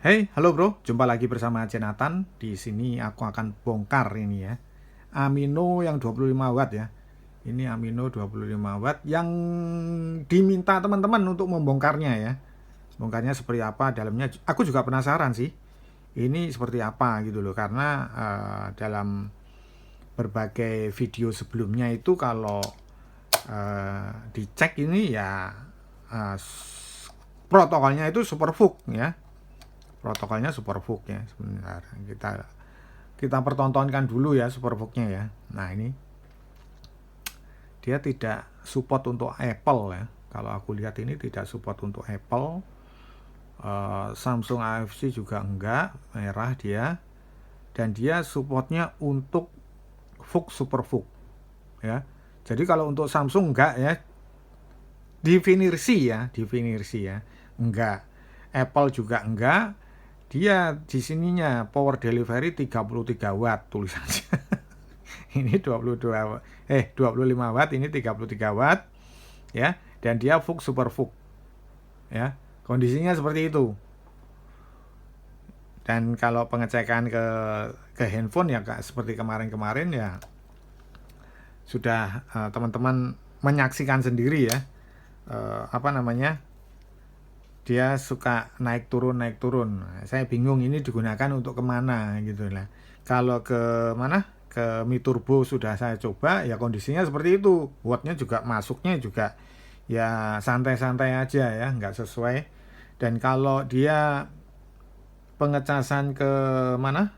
Hey, halo bro, jumpa lagi bersama Jonathan. Di sini aku akan bongkar ini ya. Amino yang 25 watt ya. Ini Amino 25 watt yang diminta teman-teman untuk membongkarnya ya. Bongkarnya seperti apa dalamnya. Aku juga penasaran sih. Ini seperti apa gitu loh. Karena dalam berbagai video sebelumnya itu kalau dicek ini ya uh, protokolnya itu Superfook ya. Protokolnya Superfook ya. Sebentar kita pertontonkan dulu ya Superbooknya ya. Nah ini dia tidak support untuk Apple ya. Kalau aku lihat ini tidak support untuk Apple. Samsung AFC juga enggak, merah dia. Dan dia supportnya untuk Fook Superfook ya. Jadi kalau untuk Samsung enggak ya, definisi ya, enggak. Apple juga enggak. Dia di sininya power delivery 33 watt tulisannya. Ini 25 watt, ini 33 watt ya, dan dia Fook Superfook ya. Kondisinya seperti itu. Dan kalau pengecekan ke handphone ya seperti kemarin-kemarin ya sudah teman-teman menyaksikan sendiri ya, apa namanya, dia suka naik turun. Saya bingung ini digunakan untuk kemana gitu lah. Kalau ke mana, ke Mi Turbo sudah saya coba ya kondisinya seperti itu. Wattnya juga masuknya juga ya santai-santai aja ya, nggak sesuai. Dan kalau dia pengecasan ke mana,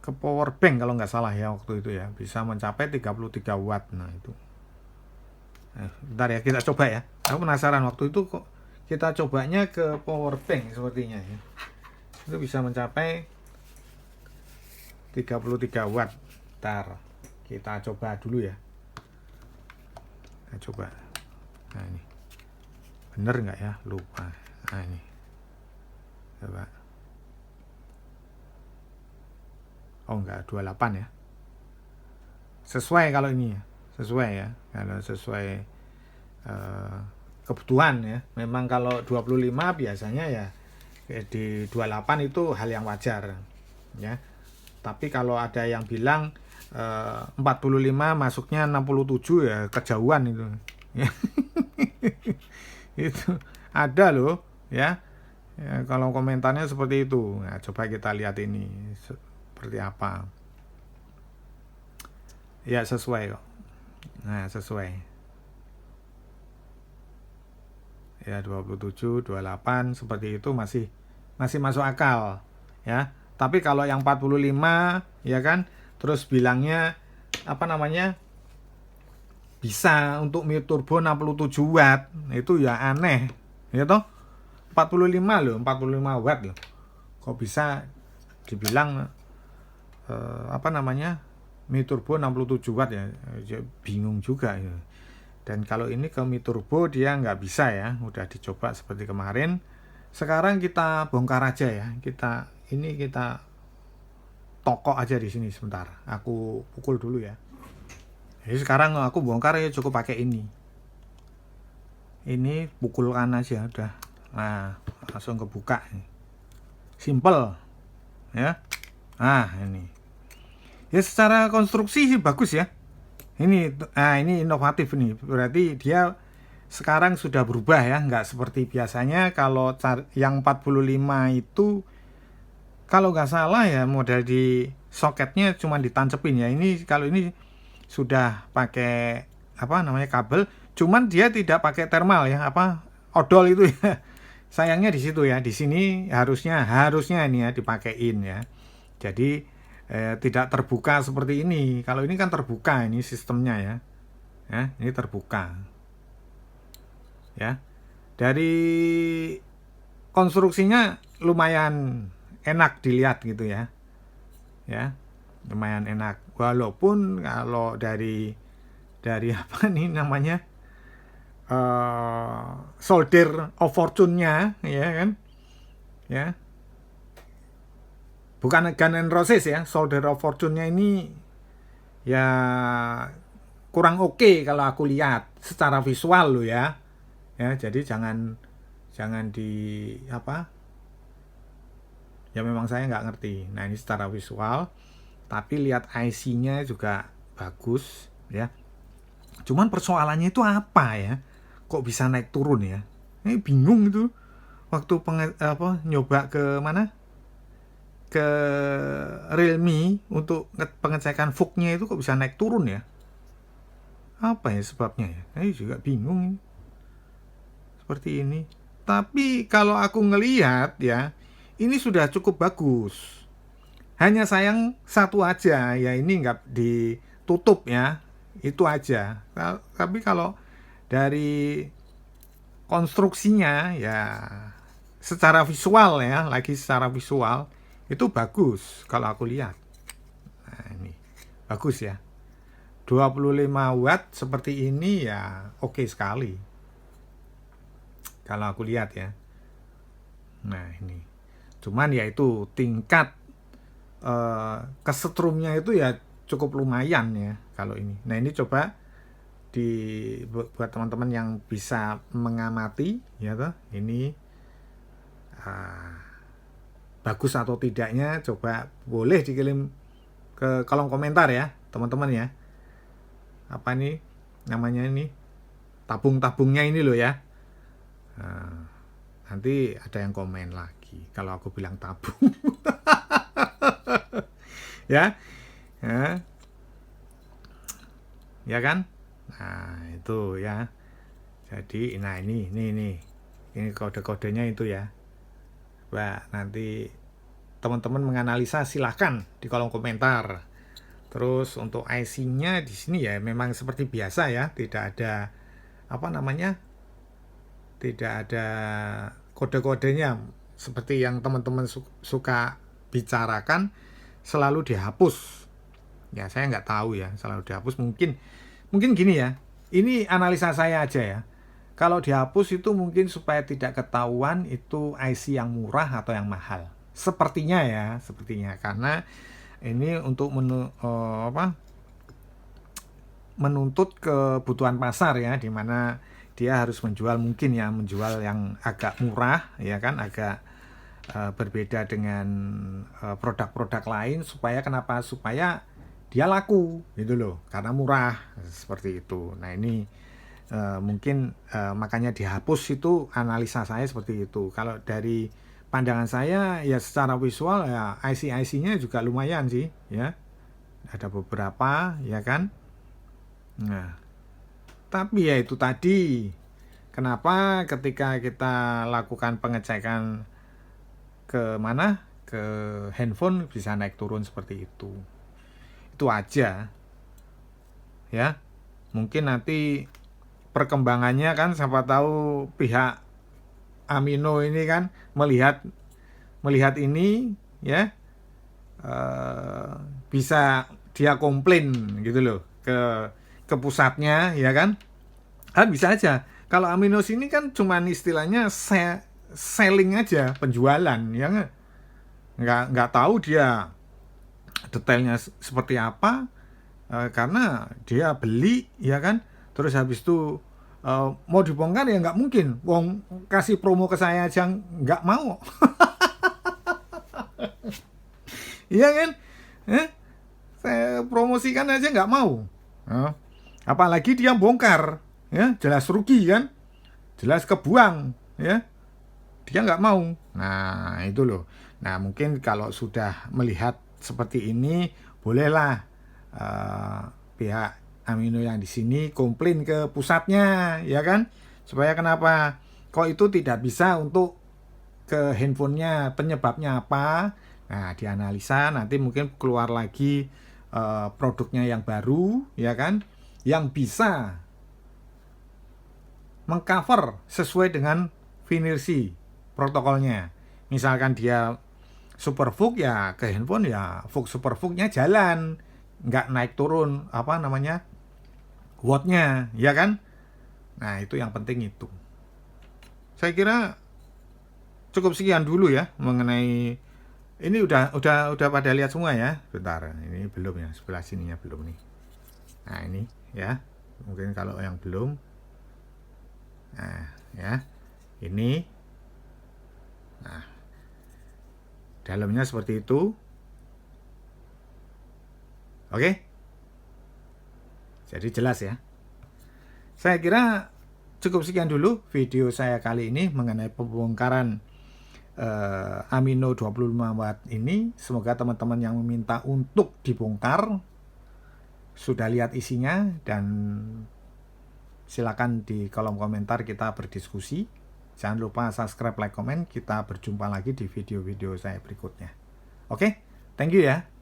ke power bank kalau nggak salah ya waktu itu ya, bisa mencapai 33 watt. Nah itu bentar ya kita coba ya, aku penasaran waktu itu kok kita cobanya ke power bank sepertinya ya, itu bisa mencapai 33 watt. Bentar kita coba dulu ya, kita coba. Nah ini bener nggak ya, lupa. Nah ini coba, oh enggak, 28 ya, sesuai kalau ini ya, sesuai ya, kalau sesuai eh, kebutuhan ya. Memang kalau 25 biasanya ya di 28 itu hal yang wajar ya. Tapi kalau ada yang bilang 45 masuknya 67 ya kejauhan itu. Itu ada loh ya. Ya, kalau komentarnya seperti itu. Nah, coba kita lihat ini seperti apa. Ya sesuai kok. Nah, sesuai. Ya 27, 28 seperti itu masih masih masuk akal ya. Tapi kalau yang 45 ya kan, terus bilangnya apa namanya, bisa untuk Mi Turbo 67 watt, itu ya aneh ya toh. 45 loh, 45 watt loh, kok bisa dibilang apa namanya, Mi Turbo 67 watt ya, bingung juga ya. Dan kalau ini ke Mi Turbo dia nggak bisa ya, udah dicoba seperti kemarin. Sekarang kita bongkar aja ya, kita tokok aja di sini sebentar. Aku pukul dulu ya. Jadi sekarang aku bongkar ya cukup pakai ini. Ini pukulkan aja udah. Nah, langsung kebuka. Simple ya. Nah, ini. Ya secara konstruksi sih bagus ya. Ini inovatif nih. Berarti dia sekarang sudah berubah ya, nggak seperti biasanya kalau yang 45 itu kalau nggak salah ya model di soketnya cuma ditancepin ya. Ini kalau ini sudah pakai apa namanya, kabel, cuman dia tidak pakai thermal ya, apa, odol itu ya. Sayangnya di situ ya. Di sini harusnya ini ya dipakein ya. Jadi tidak terbuka seperti ini. Kalau ini kan terbuka ini sistemnya ya. Ya, ini terbuka. Ya. Dari konstruksinya lumayan enak dilihat gitu ya. Ya. Lumayan enak. Walaupun kalau dari apa nih namanya? Soldier of Fortune-nya ya kan. Ya. Bukan Gun and Roses ya, Soldier of Fortune-nya ini ya kurang oke kalau aku lihat secara visual lo ya. Ya, jadi jangan di apa? Ya memang saya nggak ngerti. Nah ini secara visual, tapi lihat IC-nya juga bagus ya. Cuman persoalannya itu apa ya? Kok bisa naik turun ya? Ini bingung itu. Waktu nyoba ke mana? Ke Realme untuk pengecekan VOOC-nya itu kok bisa naik turun ya? Apa ya sebabnya ya? Saya juga bingung seperti ini. Tapi kalau aku ngelihat ya, ini sudah cukup bagus. Hanya sayang satu aja, ya ini nggak ditutup ya, itu aja. Tapi kalau dari konstruksinya ya secara visual ya, lagi secara visual itu bagus kalau aku lihat. Nah ini bagus ya. 25 watt seperti ini ya oke sekali kalau aku lihat ya. Nah ini cuman ya itu tingkat kesetrumnya itu ya cukup lumayan ya kalau ini. Nah ini coba buat teman-teman yang bisa mengamati ya toh, ini bagus atau tidaknya coba boleh dikirim ke kolom komentar ya teman-teman ya. Apa nih namanya ini, tabung-tabungnya ini loh ya. Nanti ada yang komen lagi kalau aku bilang tabung. ya ya ya kan. Nah itu ya, jadi nah ini kode-kodenya itu ya. Coba nanti teman-teman menganalisa silahkan di kolom komentar. Terus untuk IC-nya di sini ya memang seperti biasa ya, tidak ada apa namanya, tidak ada kode-kodenya seperti yang teman-teman suka bicarakan, selalu dihapus. Ya saya nggak tahu ya, selalu dihapus. Mungkin gini ya, ini analisa saya aja ya. Kalau dihapus itu mungkin supaya tidak ketahuan itu IC yang murah atau yang mahal. Sepertinya ya, sepertinya karena ini untuk menuntut kebutuhan pasar ya, di mana dia harus menjual yang agak murah ya kan, agak berbeda dengan produk-produk lain supaya dia laku gitu loh, karena murah seperti itu. Nah ini mungkin makanya dihapus, itu analisa saya seperti itu. Kalau dari pandangan saya ya secara visual ya IC-IC-nya juga lumayan sih ya, ada beberapa ya kan. Nah tapi ya itu tadi, kenapa ketika kita lakukan pengecekan ke mana, ke handphone bisa naik turun seperti itu aja ya. Mungkin nanti perkembangannya kan, siapa tahu pihak Amino ini kan melihat ini ya, bisa dia komplain gitu loh ke pusatnya ya kan. Bisa aja. Kalau Aminos ini kan cuman istilahnya selling aja, penjualan ya, nggak tahu dia detailnya seperti apa, karena dia beli ya kan, terus habis itu mau dibongkar ya nggak mungkin, wong kasih promo ke saya aja nggak mau. Iya kan, saya promosikan aja nggak mau, apalagi dia bongkar ya, jelas rugi kan, jelas kebuang ya, dia nggak mau. Nah itu loh. Nah mungkin kalau sudah melihat seperti ini, bolehlah pihak Amino yang di sini komplain ke pusatnya ya kan, supaya kenapa kok itu tidak bisa untuk ke handphonenya, penyebabnya apa. Nah dianalisa, nanti mungkin keluar lagi produknya yang baru ya kan, yang bisa mengcover sesuai dengan VNIRSI protokolnya. Misalkan dia super VOOC ya ke handphone ya VOOC super VOOC-nya jalan, nggak naik turun apa namanya wattnya ya kan. Nah itu yang penting itu. Saya kira cukup sekian dulu ya mengenai ini. Udah pada lihat semua ya. Bentar, ini belum ya, sebelah sininya belum nih. Nah ini ya, mungkin kalau yang belum. Nah ya, ini. Nah Dalamnya seperti itu. Oke? Jadi jelas ya. Saya kira cukup sekian dulu video saya kali ini mengenai pembongkaran Amino 25 watt ini. Semoga teman-teman yang meminta untuk dibongkar sudah lihat isinya, dan silakan di kolom komentar kita berdiskusi. Jangan lupa subscribe, like, komen. Kita berjumpa lagi di video-video saya berikutnya. Oke, thank you ya.